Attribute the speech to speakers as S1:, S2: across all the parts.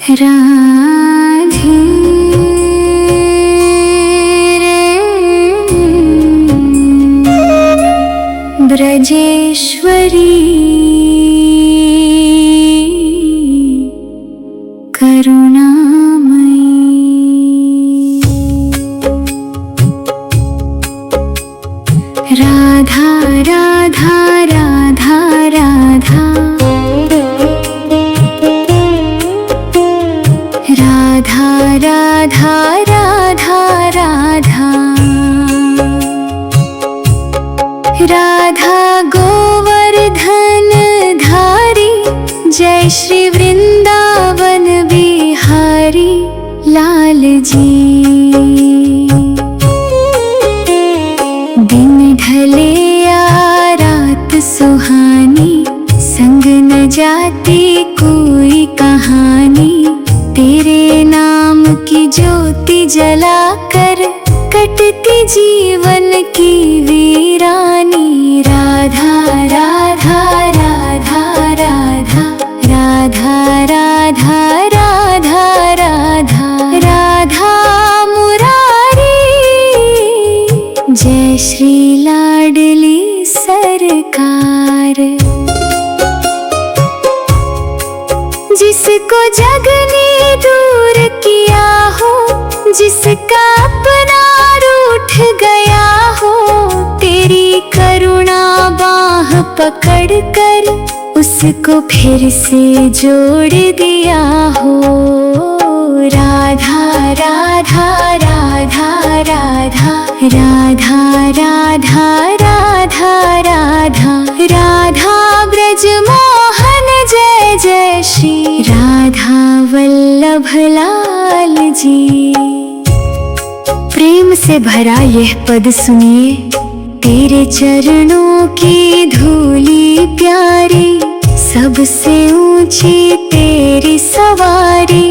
S1: राधे ब्रजेश्वरी करुणामयी। राधा राधा राधा राधा राधा राधा राधा राधा राधा गोवर्धन धारी, जय श्री वृंदावन बिहारी लाल जी। दिन ढले या रात सुहानी, संग न जाती कोई कहानी। तेरे नाम की ज्योति जलाकर कटती जीवन की वीरानी। राधा राधा राधा राधा राधा राधा राधा राधा राधा मुरारी, जय श्री लाडली सरकार। जिसको जग ने दूर किया हो, जिसका अपना रूठ गया हो, तेरी करुणा बाह पकड़ कर उसको फिर से जोड़ दिया हो। राधा राधा राधा राधा राधा राधा राधा राधा राधा ब्रज मोहन जय जय श्री राधा वल्लभ लाल जी। प्रेम से भरा यह पद सुनिए, तेरे चरणों की धूली प्यारी, सबसे ऊंची तेरी सवारी।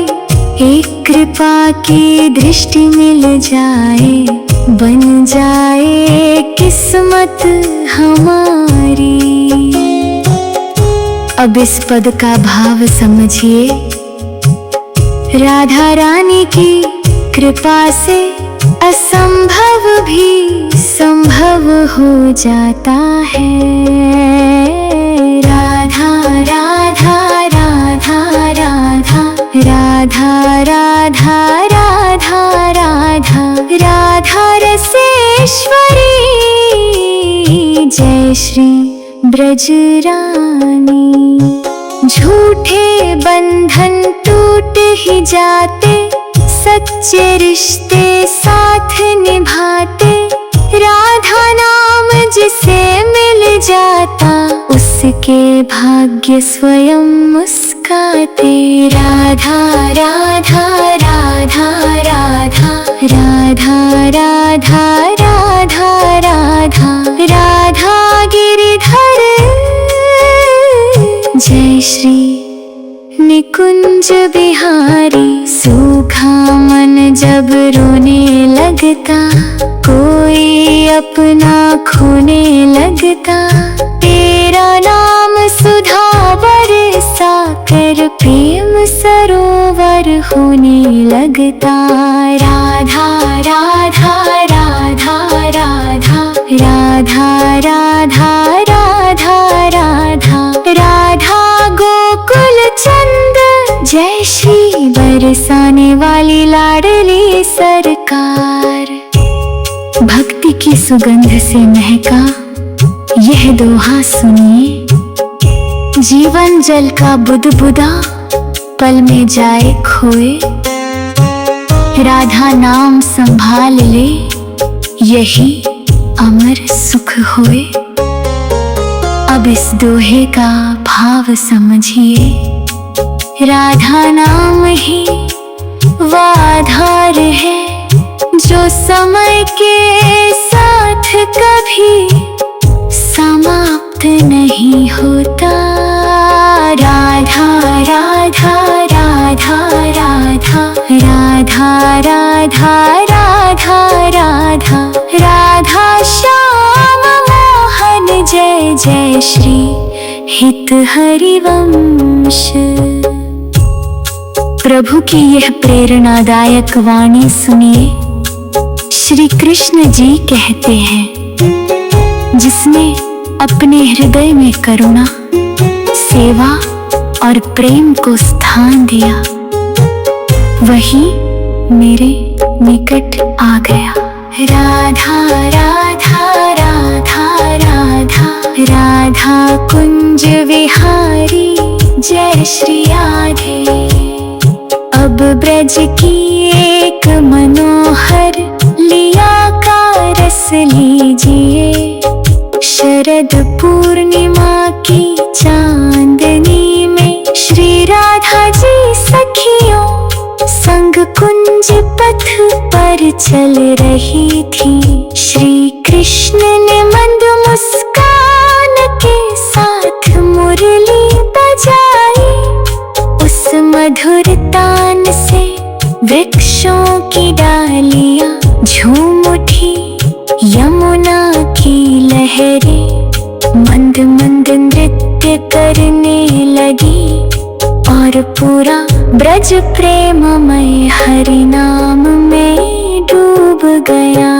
S1: एक कृपा की दृष्टि मिल जाए, बन जाए किस्मत हमारी। अब इस पद का भाव समझिए। राधा रानी की कृपा से असंभव भी संभव हो जाता है। राधा राधा राधा राधा राधा राधा राधा राधा राधा रसेश्वरी, जय श्री ब्रजरानी। झूठे बंधन टूट ही जाते, सच्चे रिश्ते साथ निभाते। राधा नाम जिसे मिल जाता, उसके भाग्य स्वयं मुस्काते। राधा राधा राधा राधा राधा राधा राधा राधा राधा गिरिधर, जय श्री निकुंज बिहारी। सूखा मन जब रोने लगता, कोई अपना खोने लगता, तेरा नाम सुधा बरसा कर प्रेम सरोवर होने लगता। राधा राधा राधा राधा राधा राधा राधा राधा राधा गोकुल चंद, जय श्री बरसाने वाली लाडली सरकार। भक्ति की सुगंध से महका यह दोहा सुनिए, जीवन जल का बुदबुदा पल में जाए खोए। राधा नाम संभाल ले, यही अमर सुख होए। अब इस दोहे का भाव समझिए। राधा नाम ही वो आधार है, जो समय के साथ कभी समाप्त नहीं होता। राधा राधा राधा राधा राधा राधा राधा राधा राधा श्याम मोहन जय जय श्री हित हरिवंश। प्रभु की यह प्रेरणादायक वाणी सुनिए। श्री कृष्ण जी कहते हैं, जिसने अपने हृदय में करुणा, सेवा और प्रेम को स्थान दिया, वही मेरे निकट आ गया। राधा राधा राधा राधा राधा कुंज विहारी जय श्री राधे। अब ब्रज की एक मनोहर लिया का रस लीजिए। शरद पूर्णिमा की चांदनी में श्री राधा जी सखियों संग कुंज पथ पर चल रही थी। श्री कृष्ण ने मंद मुस्कान के साथ मुरली बजाई। उस मधुर तान से वृक्षों की डालियां झूम उठी। यमुना की लहरें मंद मंद नृत्य करने लगी और पूरा ब्रज प्रेममय हरि नाम में डूब गया।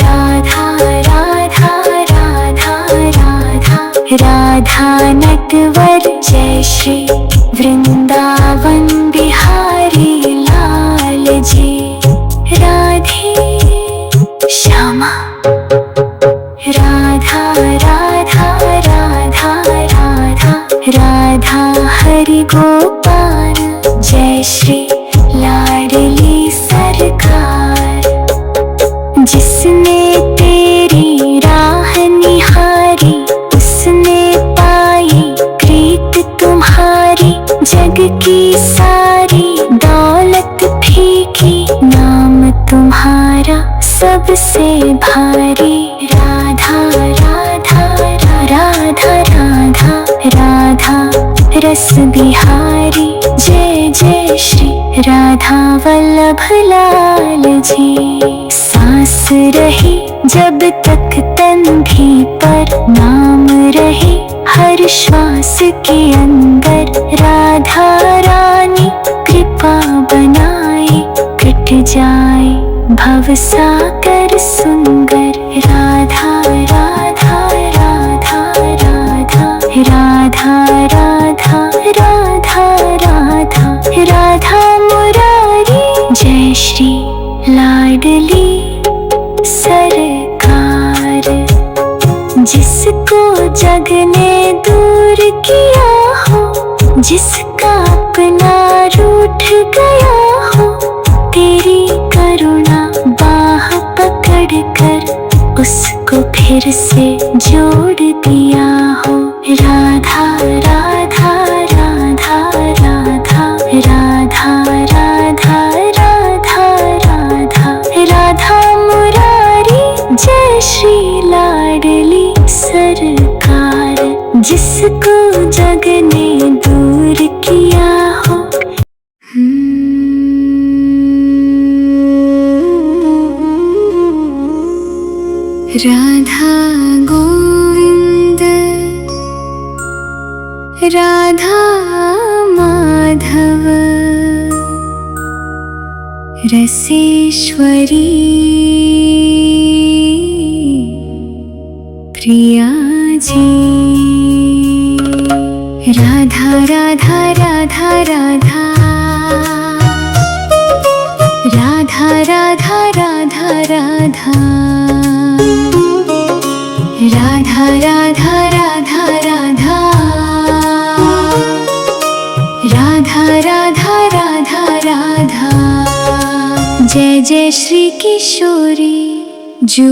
S1: राधा राधा राधा राधा राधा नटवर जय श्री वृंदावन बिहारी लाल जी। राधे श्यामा राधा राधा राधा राधा राधा हरि गोपाल जय श्री लाडली सरकार। जिसने तेरी राह निहारी उसने पाई प्रीत तुम्हारी। जग की सारी दौलत फीकी नाम तुम्हारा सबसे भारी। राधा राधा राधा राधा राधा रस बिहारी जय जय श्री राधा वल्लभ लाल जी। सांस रही जब तक तन्भी पर नाम रहे हर श्वास के अंदर। राधा रानी कृपा बनाए कट जाए भव सागर सुंदर। राधा राधा राधा राधा राधा राधा राधा राधा राधा मुरारी जय श्री लाडली सरकार। जिसको जग ने दूर किया हो, जिसका अपना रूठ गया हो, तेरी करुणा बाह पकड़ कर उसको फिर से जोड़ दिया हो। राधा राधा राधा राधा राधा राधा राधा राधा राधा मुरारी जय श्री लाडली सरकार। जिसको जग ने दूर किया हो। राधा गोविंद राधा माधव रसेश्वरी प्रिया जी। राधा राधा राधा राधा राधा राधा राधा राधा राधा राधा राधा राधा राधा राधा राधा राधा। जय जय श्री किशोरी जू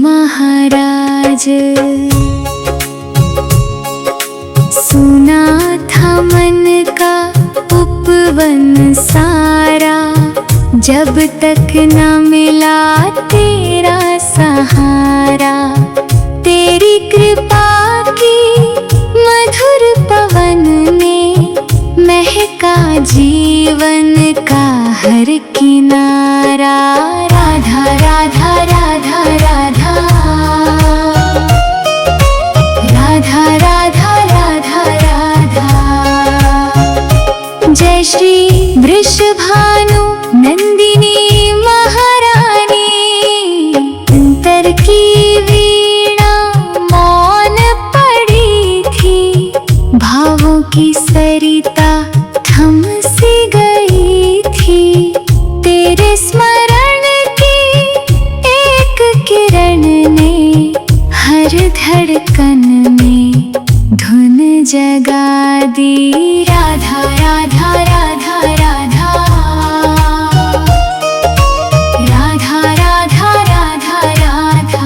S1: महाराज। सुना था मन का उपवन सारा, जब तक न मिला तेरा सहारा। तेरी कृपा की मधुर पवन ने महका जीवन का हर किनारा। राधा राधा राधा राधा राधा राधा राधा राधा। जय श्री वृषभानु नंदिनी महारानी, अंतर की वीणा मौन पड़ी थी, भावों की सरिता थम सी गई थी। तेरे स्मरण की एक किरण ने हर धड़कन में धुन जगा दी। राधा राधा राधा राधा, राधा राधा राधा राधा।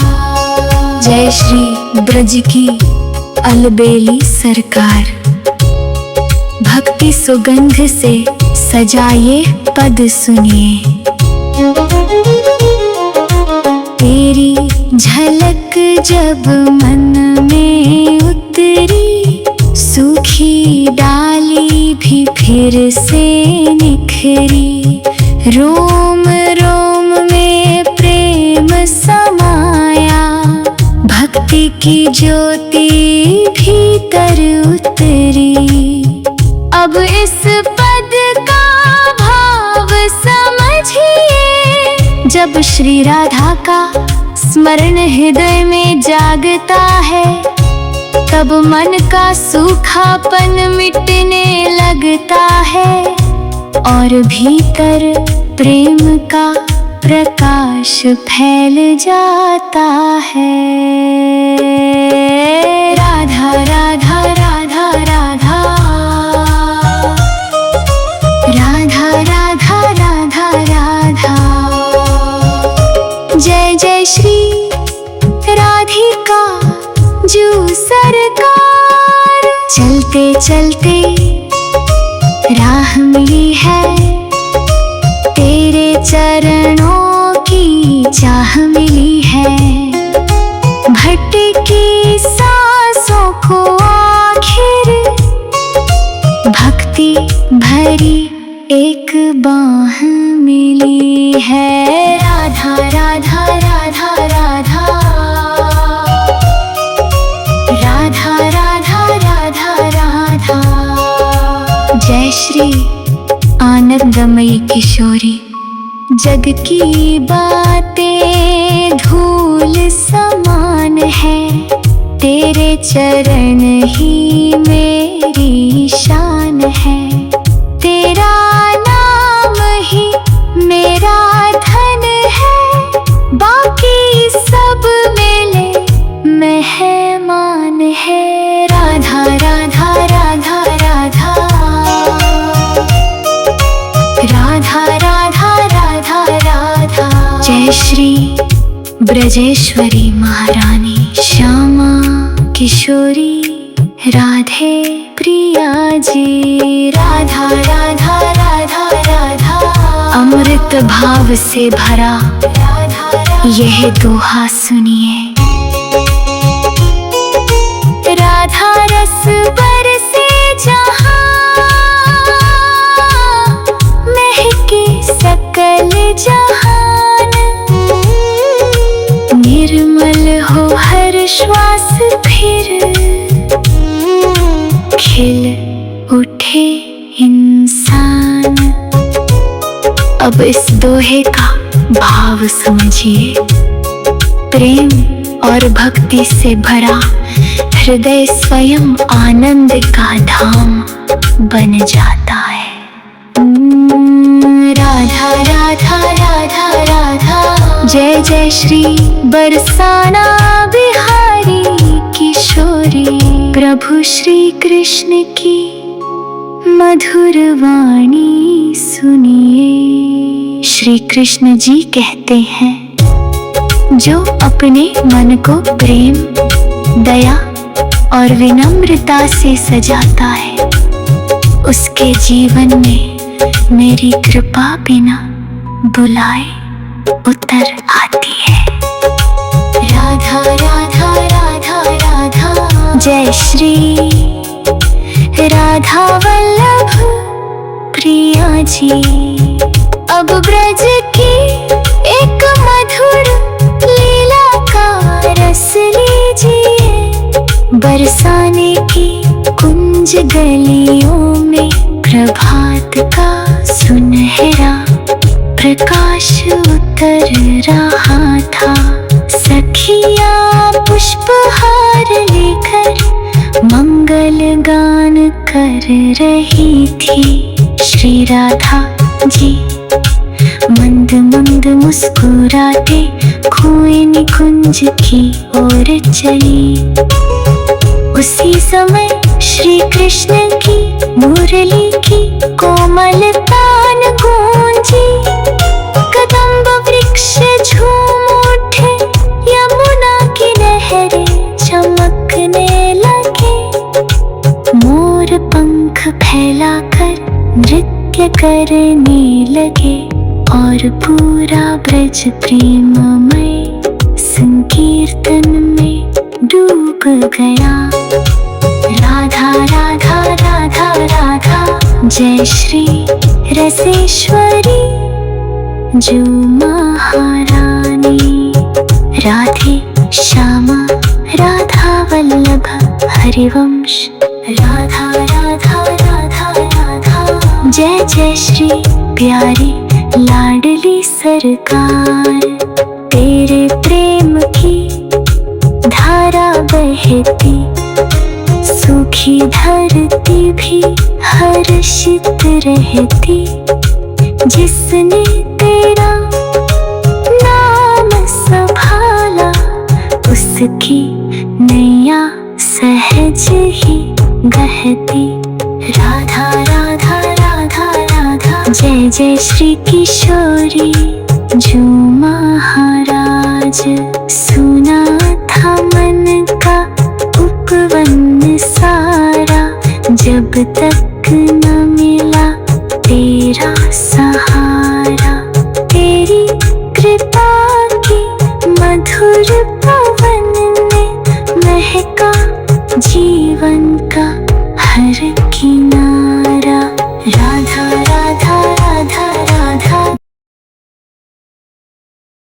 S1: जय श्री ब्रज की अलबेली सरकार, भक्ति सुगंध से सजाए पद सुनिए। तेरी झलक जब मन में उतरी, सूखी डाली भी फिर से निखरी। रोम रोम में प्रेम समाया, भक्ति की ज्योति भीतर उतरी। अब इस पद का भाव समझिए, जब श्री राधा का स्मरण हृदय में जागता है, तब मन का सूखापन मिटने लगता है और भीतर प्रेम का प्रकाश फैल जाता है। राधा राधा राधा राधा, राधा राधा राधा राधा। जय जय श्री राधिका जू सरकार। चलते चलते राह मिली है, तेरे चरणों की चाह मिली है। भटकी सांसों को आखिर भक्ति भरी एक बाह मिली है। राधा राधा राधा राधा, राधा राधा राधा राधा। जय श्री आनंदमयी किशोरी। जग की बातें धूल समान है, तेरे चरण ही मेरी शान है। तेरा नाम ही मेरा धन है, बाकी सब मेले मेहमान है। राधा राधा राधा राधा, राधा राधा राधा राधा। जय श्री ब्रजेश्वरी महारानी, श्यामा किशोरी राधे प्रिया जी। राधा राधा राधा राधा, अमृत भाव से भरा यह दोहा सुनिए। राधा रस बरसे जहाँ, महके सकल जहान। निर्मल हो हर श्वास फिर, खिल उठे इंसान। अब इस दोहे का भाव समझिए। प्रेम और भक्ति से भरा हृदय स्वयं आनंद का धाम बन जाता है। राधा राधा राधा राधा। जय जय श्री बरसाना बिहारी किशोरी। प्रभु श्री कृष्ण की मधुर वाणी सुनिए। श्री कृष्ण जी कहते हैं, जो अपने मन को प्रेम, दया और विनम्रता से सजाता है, उसके जीवन में मेरी कृपा बिना बुलाए उतर आती है। राधा राधा राधा राधा। जय श्री राधा वल्लभ प्रिया जी। अब ब्रज की एक मधुर लीला का रस लीजिए। बरसाने की कुंज गलियों में प्रभात का सुनहरा प्रकाश उतर रहा था। सखियाँ पुष्पहार लेकर मंगल गान कर रही थी। श्री राधा जी मंद मंद मुस्कुराते कुएं निकुंज की ओर चली। उसी समय श्री कृष्ण की मुरली की कोमल तान गूंजी। कदम्ब वृक्ष झूम उठे, यमुना की लहरें चमकने लगे। मोर पंख फैलाकर नृत्य करने लगे और पूरा ब्रज प्रेममय संकीर्तन में डूब गया। राधा राधा राधा राधा जय श्री रसेश्वरी जो महारानी। राधे श्यामा राधा वल्लभ हरिवंश। राधा राधा राधा राधा जय जय श्री प्यारी लाडली सरकार। तेरे प्रेम की धारा बहती, सूखी धरती भी हर्षित रहती। जिसने तेरा नाम संभाला, उसकी नैया सहज ही बहती। राधा राधा राधा राधा जय जय श्री किशोरी जो महाराज। सुना था मन का उपवन सारा, जब तक न मिला तेरा सहारा। तेरी कृपा